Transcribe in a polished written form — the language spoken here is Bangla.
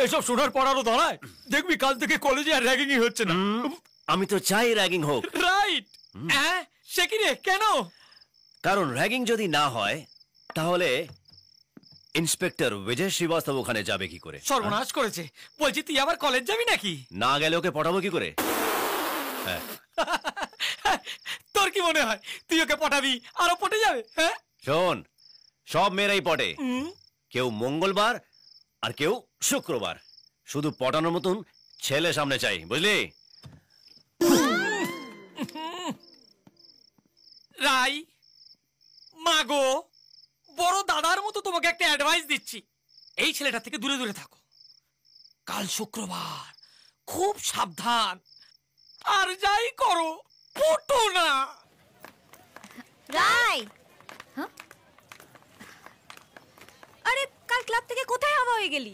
এসব শোনার পর আরো দাঁড়ায়, দেখবি কাল থেকে কলেজে আর র্যাগিংই হচ্ছে না। আমি তো চাই র্যাগিং হোক। রাইট। হ্যাঁ, সে কি রে, কেন? কারণ র্যাগিং যদি না হয় তাহলে ইন্সপেক্টর বিজয় শ্রীবাস্তব ওখানে যাবে কি করে? সর্বনাশ করেছে। বলছি তুই আবার কলেজ যাবি নাকি? না গেলে ওকে পটাবো কি করে? হ্যাঁ। তোর কি মনে হয় তুই ওকে পটাবি আরো পটে যাবে? হ্যাঁ শোন, সব মেয়েরাই পটে, কেউ মঙ্গলবার আর কেউ শুক্রবার। শুধু পটানোর মতন ছেলে সামনে চাই, বুঝলি? রাই মাগো, বড় দাদার মতো তোমাকে একটা অ্যাডভাইস দিচ্ছি, এই ছেলেটা থেকে দূরে দূরে থাকো। কাল শুক্রবার, খুব সাবধান, আর যাই করো পটো না। রাই, আরে কাল ক্লাব থেকে কোথায় হাওয়া হয়ে গেলি?